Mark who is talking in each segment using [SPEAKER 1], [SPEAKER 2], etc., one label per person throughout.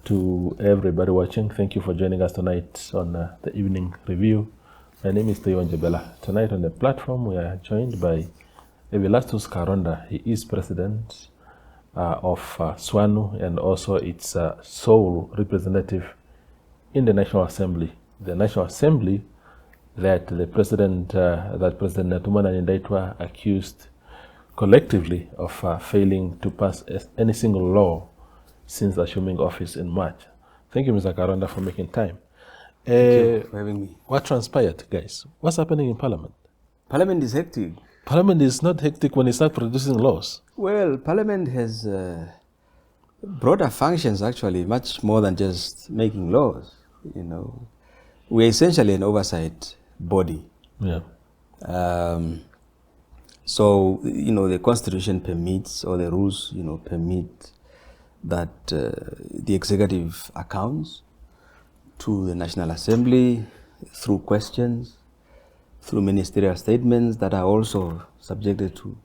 [SPEAKER 1] to everybody watching. Thank you for joining us tonight on the evening review. My name is Teyon Jebela. Tonight on the platform we are joined by Evilastus Kaaronda. He is president of Swanu and also its sole representative in the National Assembly. The National Assembly that President Netumbo Nandi-Ndaitwah accused collectively of failing to pass any single law since assuming office in March. Thank you, Mr. Kaaronda, for making time.
[SPEAKER 2] Thank you for having me.
[SPEAKER 1] What transpired, guys? What's happening in Parliament?
[SPEAKER 2] Parliament is hectic.
[SPEAKER 1] Parliament is not hectic when it's not producing laws.
[SPEAKER 2] Well, Parliament has broader functions, actually, much more than just making laws. You know, we're essentially an oversight body.
[SPEAKER 1] Yeah.
[SPEAKER 2] So, you know, the Constitution permits, or the rules, you know, permit that the executive accounts to the National Assembly through questions, through ministerial statements that are also subjected to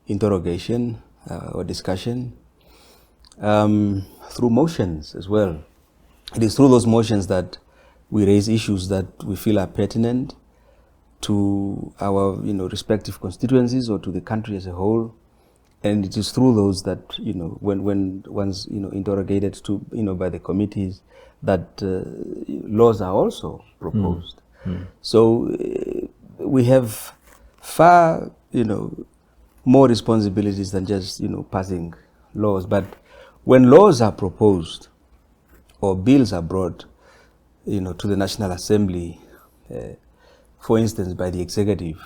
[SPEAKER 2] interrogation or discussion, through motions as well. It is through those motions that we raise issues that we feel are pertinent to our, you know, respective constituencies or to the country as a whole. And it is through those that, you know, when one's, you know, interrogated to, you know, by the committees, that laws are also proposed. So we have far, you know, more responsibilities than just, you know, passing laws. But when laws are proposed or bills are brought, you know, to the National Assembly, for instance, by the executive,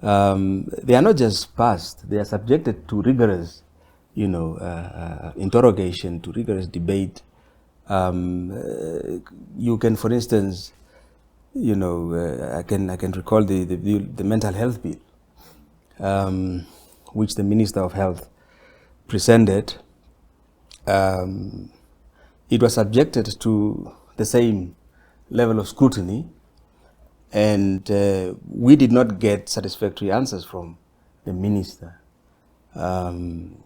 [SPEAKER 2] they are not just passed, they are subjected to rigorous, you know, interrogation, to rigorous debate. You can, for instance, you know, I can recall the mental health bill, which the Minister of Health presented. It was subjected to the same level of scrutiny, and we did not get satisfactory answers from the minister. You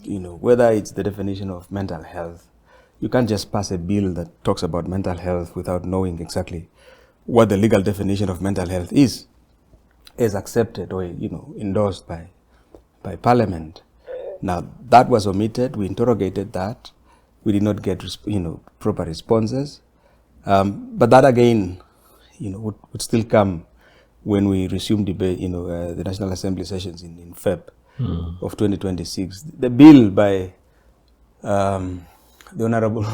[SPEAKER 2] know, whether it's the definition of mental health, you can't just pass a bill that talks about mental health without knowing exactly what the legal definition of mental health is, as accepted or, you know, endorsed by Parliament. Now, that was omitted. We interrogated that. We did not get, you know, proper responses. But that again, you know, would still come when we resume debate, you know, the National Assembly sessions in Feb of 2026. The bill by the Honorable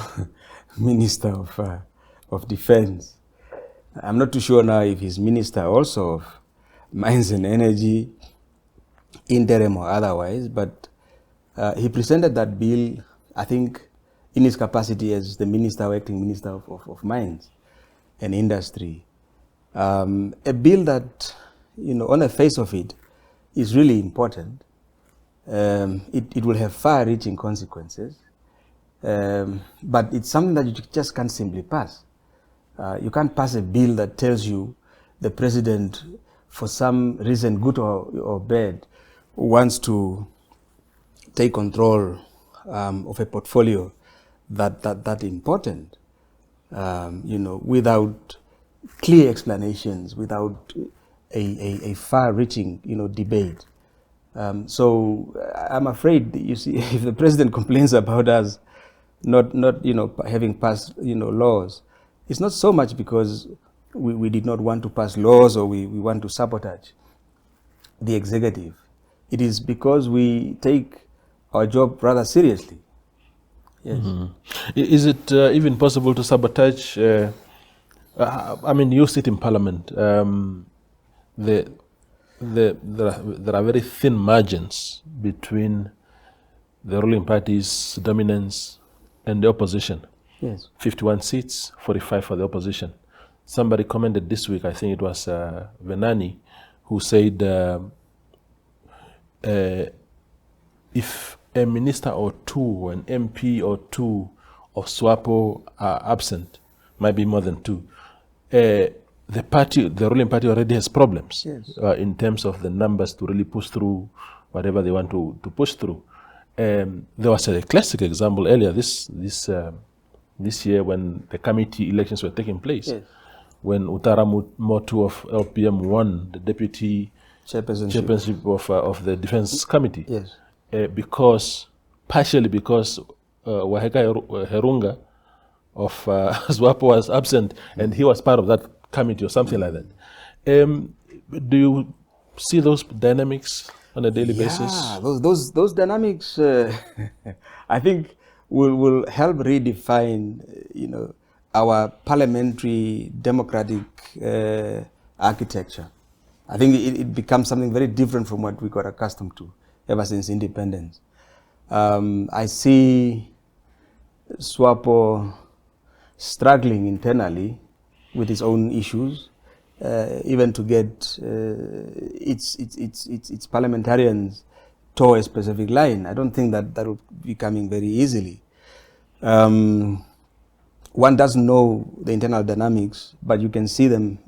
[SPEAKER 2] Minister of Defense, I'm not too sure now if he's Minister also of Mines and Energy, interim or otherwise, but he presented that bill, I think, in his capacity as the Minister or Acting Minister of Mines and Industry. A bill that, you know, on the face of it, is really important. It will have far-reaching consequences, but it's something that you just can't simply pass. You can't pass a bill that tells you the president, for some reason, good or bad, wants to take control of a portfolio that important, you know, without clear explanations, without a far-reaching, you know, debate. So I'm afraid, you see, if the president complains about us not you know, having passed, you know, laws, it's not so much because we did not want to pass laws or we want to sabotage the executive. It is because we take our job rather seriously. Yes.
[SPEAKER 1] Is it even possible to sabotage? I mean, you sit in Parliament. There are very thin margins between the ruling party's dominance and the opposition.
[SPEAKER 2] Yes.
[SPEAKER 1] 51 seats, 45 for the opposition. Somebody commented this week, I think it was Venani, who said if a minister or two, an MP or two of SWAPO are absent, might be more than two, the ruling party already has problems.
[SPEAKER 2] Yes.
[SPEAKER 1] In terms of the numbers to really push through whatever they want to push through. There was a classic example earlier this this year when the committee elections were taking place.
[SPEAKER 2] Yes.
[SPEAKER 1] When Utara Motu of LPM won the deputy chairpersonship of the Defense Committee.
[SPEAKER 2] Yes.
[SPEAKER 1] Partially because Waheka Herunga of Swapo was absent, and he was part of that committee or something like that. Do you see those dynamics on a daily basis?
[SPEAKER 2] Yeah, those dynamics, I think, will help redefine, our parliamentary democratic architecture. I think it becomes something very different from what we got accustomed to ever since independence. I see SWAPO struggling internally with its own issues, even to get its parliamentarians toe a specific line. I don't think that will be coming very easily. One doesn't know the internal dynamics, but you can see them,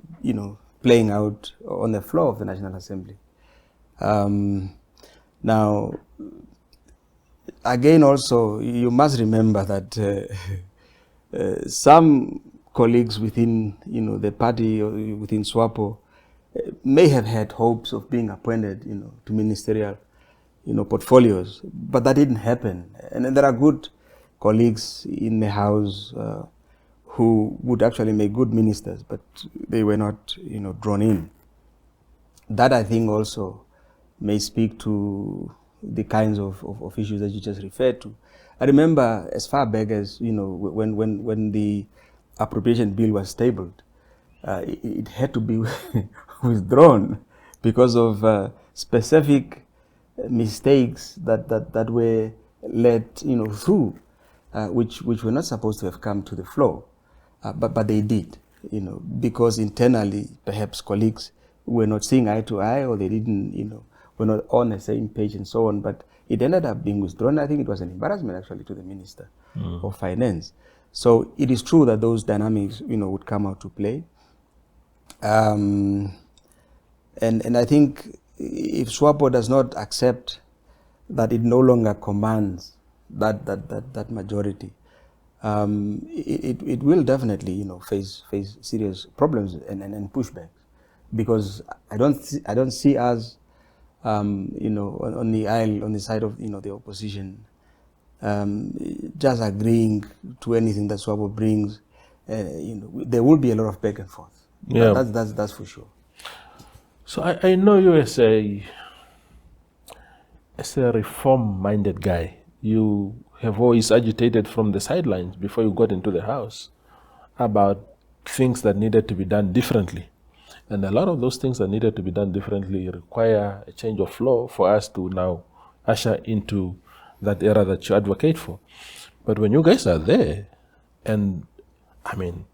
[SPEAKER 2] playing out on the floor of the National Assembly. Now, again, also, you must remember that some colleagues within, the party or within SWAPO may have had hopes of being appointed, to ministerial, portfolios, but that didn't happen. And then there are good colleagues in the House who would actually make good ministers, but they were not, drawn in. That, I think, also may speak to the kinds of issues that you just referred to. I remember as far back as, when the appropriation bill was tabled, it had to be withdrawn because of specific mistakes that were let through, which were not supposed to have come to the floor, but they did, because internally perhaps colleagues were not seeing eye to eye, or they didn't, were not on the same page and so on. But it ended up being withdrawn. I think it was an embarrassment actually to the Minister of Finance. So it is true that those dynamics, would come out to play. And I think if SWAPO does not accept that it no longer commands that majority, it will definitely, face serious problems and pushbacks, because I don't see us, on the aisle, on the side of the opposition, just agreeing to anything that SWAPO brings. There will be a lot of back and forth.
[SPEAKER 1] Yeah,
[SPEAKER 2] that's for sure.
[SPEAKER 1] So I know you as a reform-minded guy. You have always agitated from the sidelines before you got into the House about things that needed to be done differently. And a lot of those things that needed to be done differently require a change of law for us to now usher into that era that you advocate for. But when you guys are there, and I mean,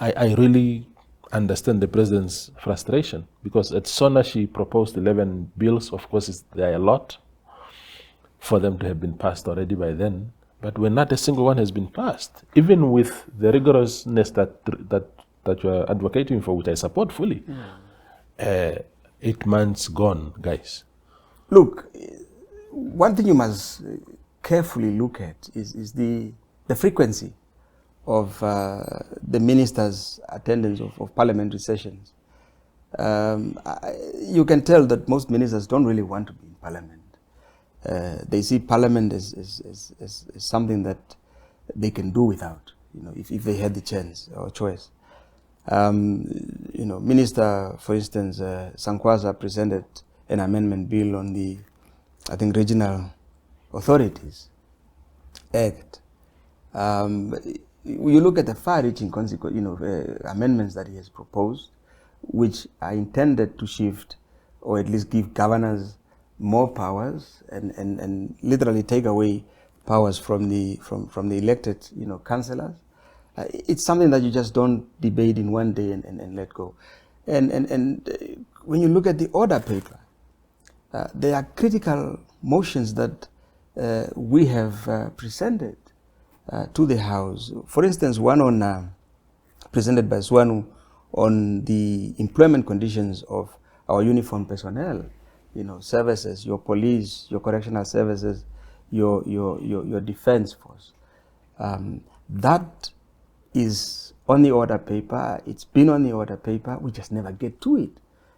[SPEAKER 1] I really understand the president's frustration, because at SONA she proposed 11 bills. Of course, there are a lot for them to have been passed already by then, but when not a single one has been passed, even with the rigorousness that you are advocating for, which I support fully. 8 months gone, guys.
[SPEAKER 2] Look, one thing you must carefully look at is the frequency of the ministers' attendance of parliamentary sessions. You can tell that most ministers don't really want to be in parliament. They see parliament as something that they can do without, if they had the chance or choice. Minister, for instance, Sankwaza presented an amendment bill on the, I think, Regional Authorities Act. You look at the far-reaching amendments that he has proposed, which are intended to shift, or at least give governors more powers and literally take away powers from the elected councillors. It's something that you just don't debate in one day and let go. And when you look at the order paper, there are critical motions that we have presented to the House. For instance, one on presented by Swanu on the employment conditions of our uniformed personnel, services, your police, your correctional services, your defense force. That is on the order paper. It's been on the order paper. We just never get to it.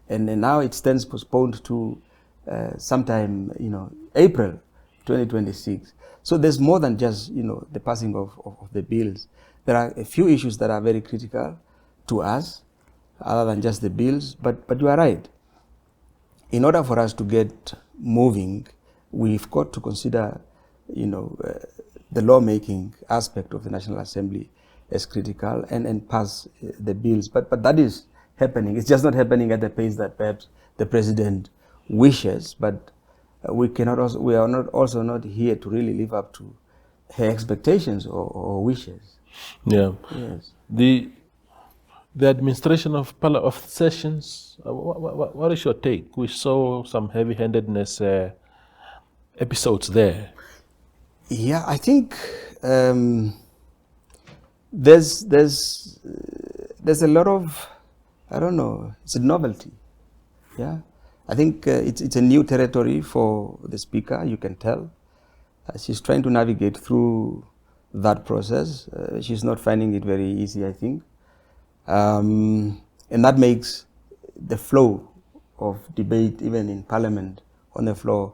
[SPEAKER 2] And now it stands postponed to sometime, April 2026. So there's more than just, the passing of the bills. There are a few issues that are very critical to us, other than just the bills. But you are right. In order for us to get moving, we've got to consider, the lawmaking aspect of the National Assembly as critical and pass the bills. But that is happening. It's just not happening at the pace that perhaps the president wishes. But we are not here to really live up to her expectations or wishes.
[SPEAKER 1] Yeah.
[SPEAKER 2] Yes.
[SPEAKER 1] The administration of sessions. What is your take? We saw some heavy-handedness episodes there.
[SPEAKER 2] Yeah, I think there's a lot of, I don't know, it's a novelty. Yeah, I think it's a new territory for the speaker. You can tell she's trying to navigate through that process. She's not finding it very easy, I think, and that makes the flow of debate, even in Parliament, on the floor,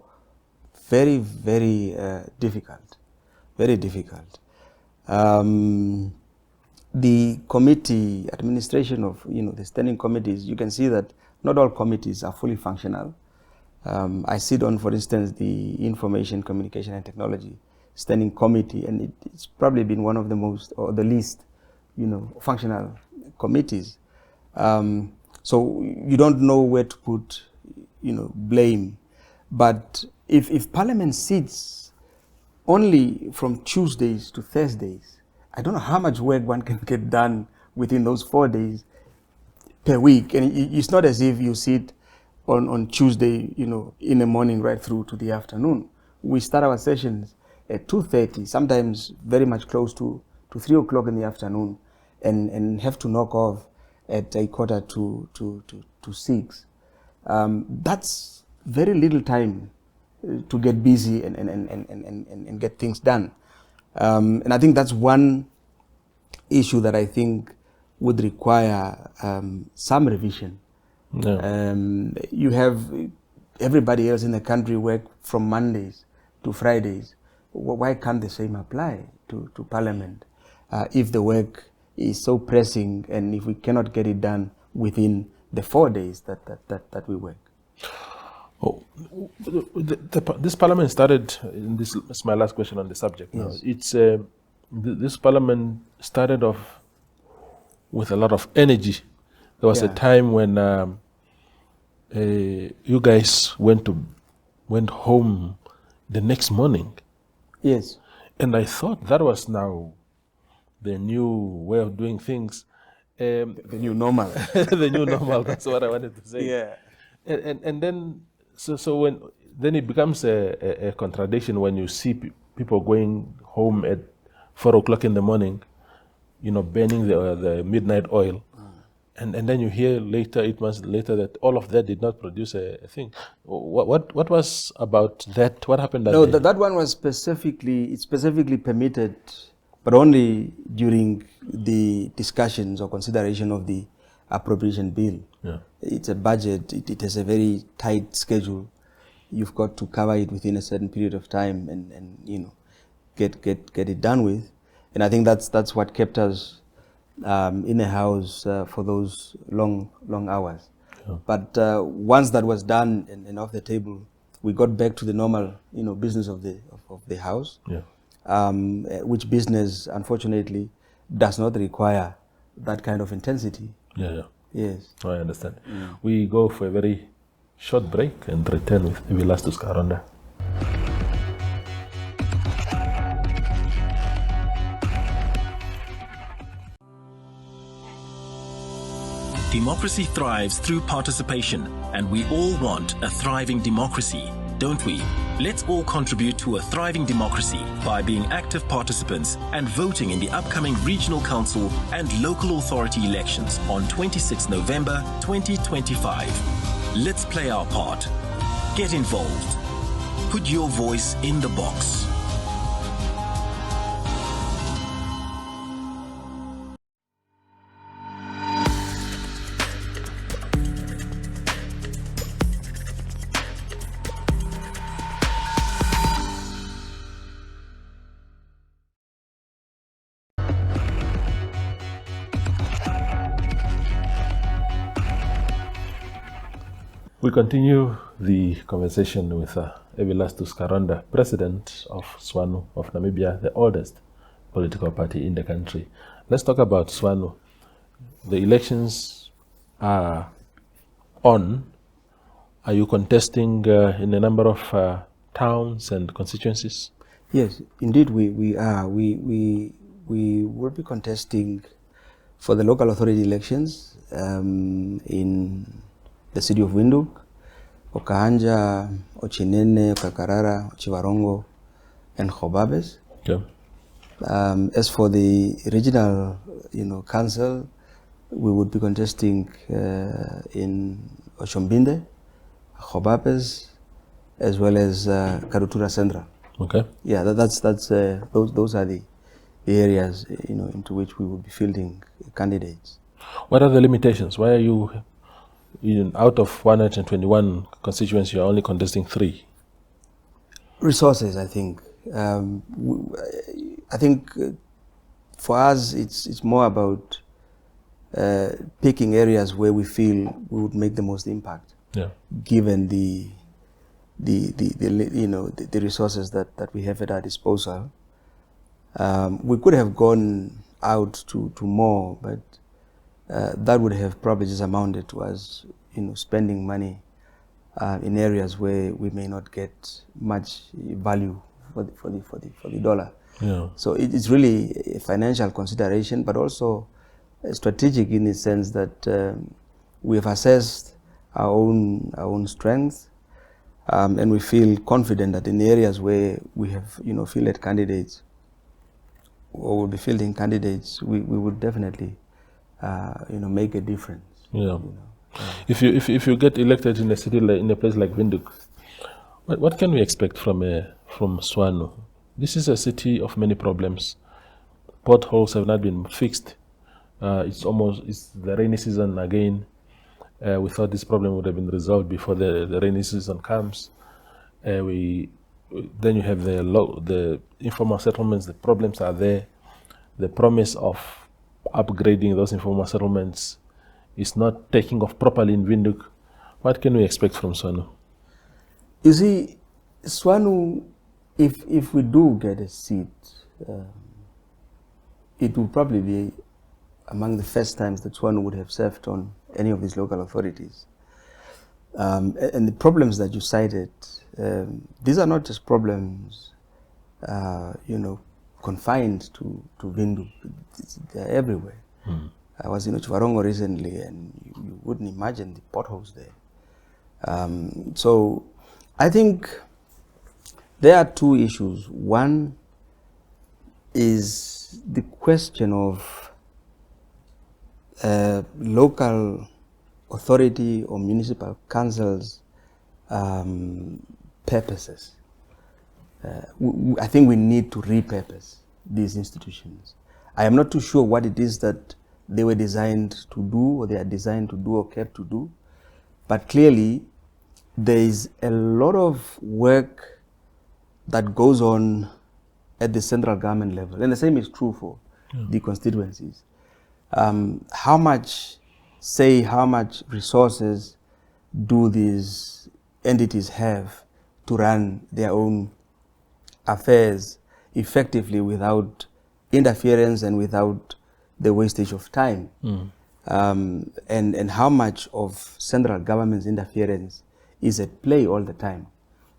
[SPEAKER 2] very, very difficult. Very difficult. The committee administration of the standing committees, you can see that not all committees are fully functional. I sit on, for instance, the Information, Communication and Technology Standing Committee, and it's probably been one of the most or the least, functional committees. So you don't know where to put, blame. But if Parliament sits only from Tuesdays to Thursdays, I don't know how much work one can get done within those 4 days per week. And it's not as if you sit on Tuesday, in the morning right through to the afternoon. We start our sessions at 2:30, sometimes very much close to 3 o'clock in the afternoon, and have to knock off at a quarter to 6. That's very little time to get busy and get things done. And I think that's one issue that I think would require some revision.
[SPEAKER 1] Yeah.
[SPEAKER 2] You have everybody else in the country work from Mondays to Fridays. Why can't the same apply to Parliament if the work is so pressing and if we cannot get it done within the 4 days that we work?
[SPEAKER 1] Oh, this Parliament started. This is my last question on the subject. Now,
[SPEAKER 2] Yes.
[SPEAKER 1] it's this Parliament started off with a lot of energy. There was a
[SPEAKER 2] Yeah.
[SPEAKER 1] time when you guys went home the next morning,
[SPEAKER 2] Yes.
[SPEAKER 1] and I thought that was now the new way of doing things.
[SPEAKER 2] The new normal.
[SPEAKER 1] The new normal. That's what I wanted to say.
[SPEAKER 2] Yeah.
[SPEAKER 1] And then then it becomes a contradiction when you see people going home at 4 o'clock in the morning, burning the midnight oil, and then you hear later, 8 months later, that all of that did not produce a thing. What was about that? What happened that
[SPEAKER 2] No,
[SPEAKER 1] day?
[SPEAKER 2] that one was specifically permitted, but only during the discussions or consideration of the appropriation bill.
[SPEAKER 1] Yeah.
[SPEAKER 2] It's a budget. It has a very tight schedule. You've got to cover it within a certain period of time, and get it done with. And I think that's what kept us in the house for those long hours.
[SPEAKER 1] Yeah.
[SPEAKER 2] But once that was done and off the table, we got back to the normal business of the house.
[SPEAKER 1] Yeah.
[SPEAKER 2] Which business, unfortunately, does not require that kind of intensity.
[SPEAKER 1] Yeah.
[SPEAKER 2] Yes.
[SPEAKER 1] I understand. We go for a very short break and return with Evilastus Kaaronda.
[SPEAKER 3] Democracy thrives through participation, and we all want a thriving democracy, don't we? Let's all contribute to a thriving democracy by being active participants and voting in the upcoming regional council and local authority elections on 26 November 2025. Let's play our part. Get involved. Put your voice in the box.
[SPEAKER 1] We continue the conversation with Evilastus Kaaronda, President of Swanu of Namibia, the oldest political party in the country. Let's talk about Swanu. The elections are on. Are you contesting in a number of towns and constituencies?
[SPEAKER 2] Yes, indeed we are. We will be contesting for the local authority elections in the city of Windhoek, Okahanja, Ochinene, Okakarara, Chivarongo, and Khobabes.
[SPEAKER 1] Okay.
[SPEAKER 2] As for the regional, council, we would be contesting in Oshombinde, Khobabes, as well as Karutura Central.
[SPEAKER 1] Okay.
[SPEAKER 2] Yeah, those are the areas into which we will be fielding candidates.
[SPEAKER 1] What are the limitations? Why are you, out of 121 constituencies, you're only contesting 3?
[SPEAKER 2] Resources, I think. I think for us, it's more about picking areas where we feel we would make the most impact.
[SPEAKER 1] Yeah. Given
[SPEAKER 2] the resources that we have at our disposal. We could have gone out to more, but that would have probably just amounted to us, spending money in areas where we may not get much value for the dollar.
[SPEAKER 1] Yeah.
[SPEAKER 2] So it's really a financial consideration, but also strategic in the sense that we have assessed our own strengths, and we feel confident that in areas where we have fielded candidates or will be fielding candidates, we would definitely make a difference.
[SPEAKER 1] Yeah. If you get elected in a city in a place like Windhoek, what can we expect from Swanu? This is a city of many problems. Potholes have not been fixed. It's the rainy season again. We thought this problem would have been resolved before the rainy season comes. Then you have the informal settlements. The problems are there. The promise of upgrading those informal settlements is not taking off properly in Windhoek. What can we expect from Swanu?
[SPEAKER 2] You see, Swanu, if we do get a seat, it will probably be among the first times that Swanu would have served on any of these local authorities. And the problems that you cited, these are not just problems, confined to Windhoek. They're everywhere. I was in Chivarongo recently, and you wouldn't imagine the potholes there. So I think there are two issues. One is the question of local authority or municipal councils' purposes. I think we need to repurpose these institutions. I am not too sure what it is that they were designed to do, or they are designed to do, or kept to do, but clearly there is a lot of work that goes on at the central government level, and the same is true for the constituencies. How much resources do these entities have to run their own affairs effectively without interference and without the wastage of time? And how much of central government's interference is at play all the time,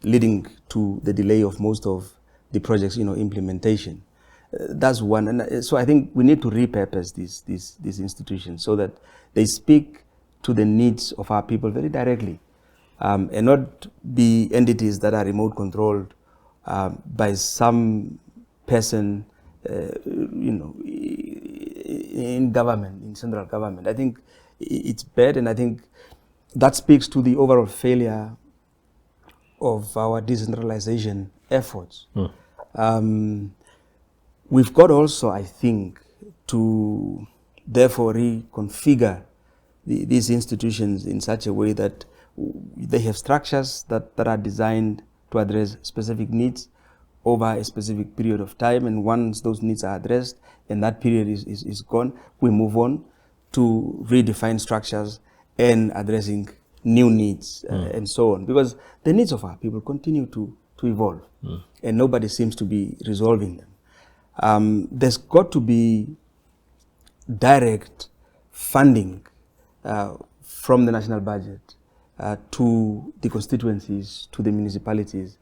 [SPEAKER 2] leading to the delay of most of the project's implementation? That's one. And so I think we need to repurpose these institutions so that they speak to the needs of our people very directly, and not be entities that are remote controlled by some person, in government, in central government. I think it's bad, and I think that speaks to the overall failure of our decentralization efforts. We've got also, I think, to therefore reconfigure these institutions in such a way that they have structures that are designed to address specific needs over a specific period of time, and once those needs are addressed and that period is gone, we move on to redefine structures and addressing new needs and so on, because the needs of our people continue to evolve, and nobody seems to be resolving them. There's got to be direct funding from the national budget to the constituencies, to the municipalities,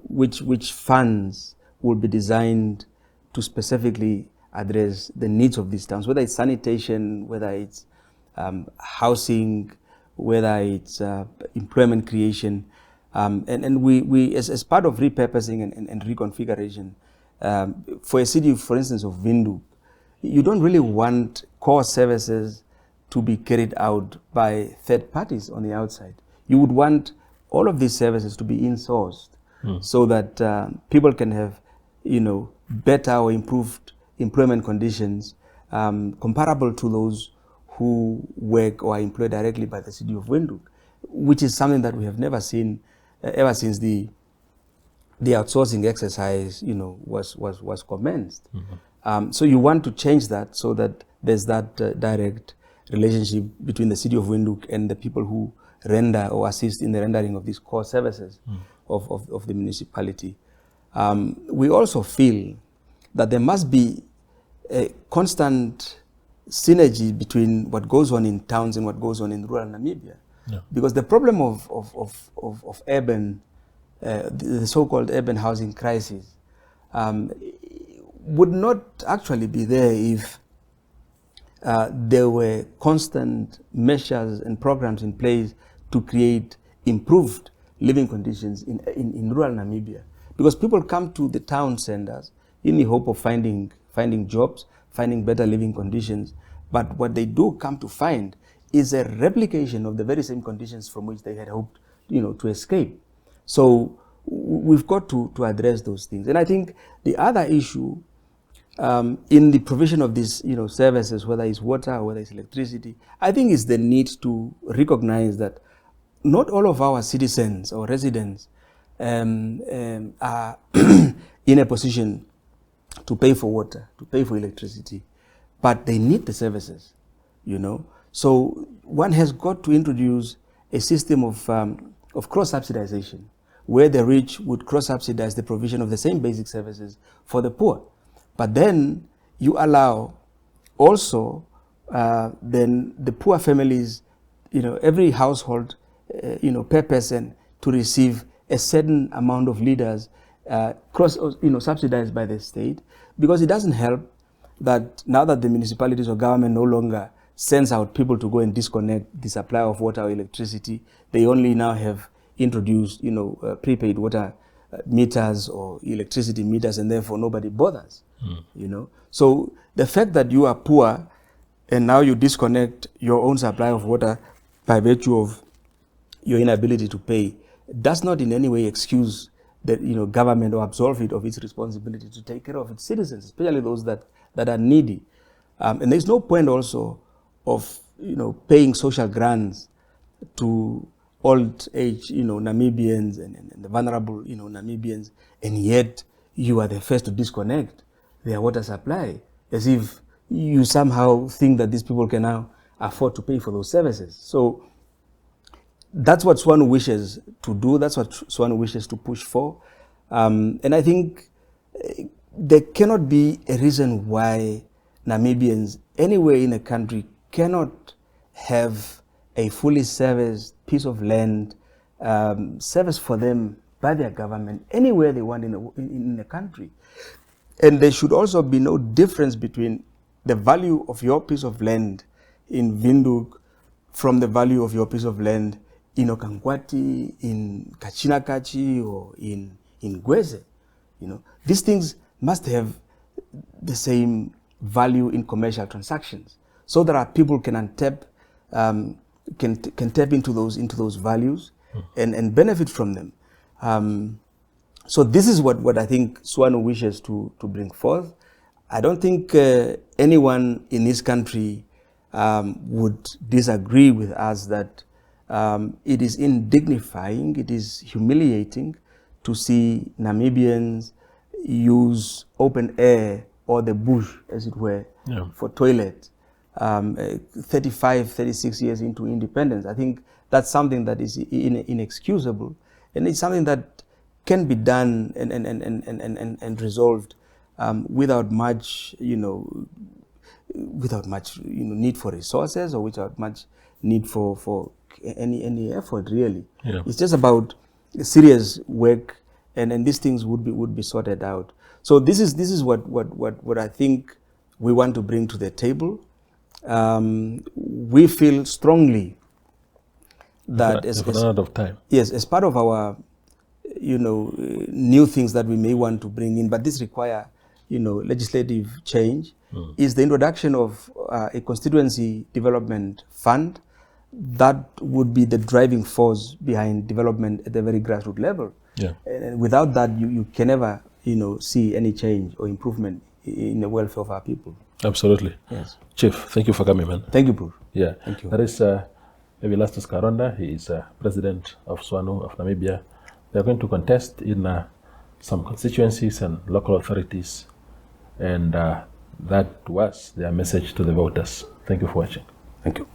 [SPEAKER 2] which funds will be designed to specifically address the needs of these towns, whether it's sanitation, whether it's housing, whether it's employment creation. And we as part of repurposing and reconfiguration, for a city, for instance, of Windhoek, you don't really want core services to be carried out by third parties on the outside. You would want all of these services to be insourced, so that people can have, better or improved employment conditions comparable to those who work or are employed directly by the city of Windhoek, which is something that we have never seen ever since the outsourcing exercise, was commenced. So you want to change that so that there's that direct relationship between the city of Windhoek and the people who render or assist in the rendering of these core services of the municipality. We also feel that there must be a constant synergy between what goes on in towns and what goes on in rural Namibia. Yeah. Because the problem of urban, the so-called urban housing crisis, would not actually be there if there were constant measures and programs in place to create improved living conditions in rural Namibia. Because people come to the town centers in the hope of finding jobs, finding better living conditions, but what they do come to find is a replication of the very same conditions from which they had hoped, to escape. So we've got to address those things. And I think the other issue in the provision of these, services, whether it's water or whether it's electricity, I think is the need to recognize that not all of our citizens or residents are in a position to pay for water, to pay for electricity, but they need the services, So one has got to introduce a system of cross-subsidization, where the rich would cross-subsidize the provision of the same basic services for the poor. But then you allow also then the poor families, every household, per person to receive a certain amount of leaders subsidized by the state, because it doesn't help that now that the municipalities or government no longer sends out people to go and disconnect the supply of water or electricity, they only now have introduced, prepaid water meters or electricity meters, and therefore nobody bothers, So the fact that you are poor and now you disconnect your own supply of water by virtue of your inability to pay does not in any way excuse the government or absolve it of its responsibility to take care of its citizens, especially those that are needy. And there's no point also of paying social grants to old age Namibians and the vulnerable Namibians, and yet you are the first to disconnect their water supply, as if you somehow think that these people can now afford to pay for those services. So that's what Swanu wishes to do. That's what Swanu wishes to push for. And I think there cannot be a reason why Namibians anywhere in the country cannot have a fully serviced piece of land serviced for them by their government anywhere they want in the country. And there should also be no difference between the value of your piece of land in Windhoek from the value of your piece of land in Okangwati, in Kachinakachi, or in Gweze. These things must have the same value in commercial transactions, so that our people can untap, can tap into those values and benefit from them. So this is what I think Swanu wishes to bring forth. I don't think anyone in this country would disagree with us that it is indignifying, it is humiliating to see Namibians use open air or the bush, as it were, for toilet, 35, 36 years into independence. I think that's something that is inexcusable, and it's something that can be done and resolved without much, need for resources, or without much need for any effort, really.
[SPEAKER 1] Yeah.
[SPEAKER 2] It's just about serious work, and these things would be sorted out. So this is what I think we want to bring to the table. We feel strongly that
[SPEAKER 1] if we run out of time.
[SPEAKER 2] Yes, as part of our new things that we may want to bring in, but this require legislative change, is the introduction of a constituency development fund that would be the driving force behind development at the very grassroots level.
[SPEAKER 1] Yeah.
[SPEAKER 2] And without that, you can never see any change or improvement in the welfare of our people.
[SPEAKER 1] Absolutely.
[SPEAKER 2] Yes.
[SPEAKER 1] Chief, thank you for coming, man.
[SPEAKER 2] Thank you, Pur.
[SPEAKER 1] Yeah.
[SPEAKER 2] Thank you.
[SPEAKER 1] That is Evilastus Kaaronda. He is president of Swanu of Namibia. They are going to contest in some constituencies and local authorities, and that was their message to the voters. Thank you for watching.
[SPEAKER 2] Thank you.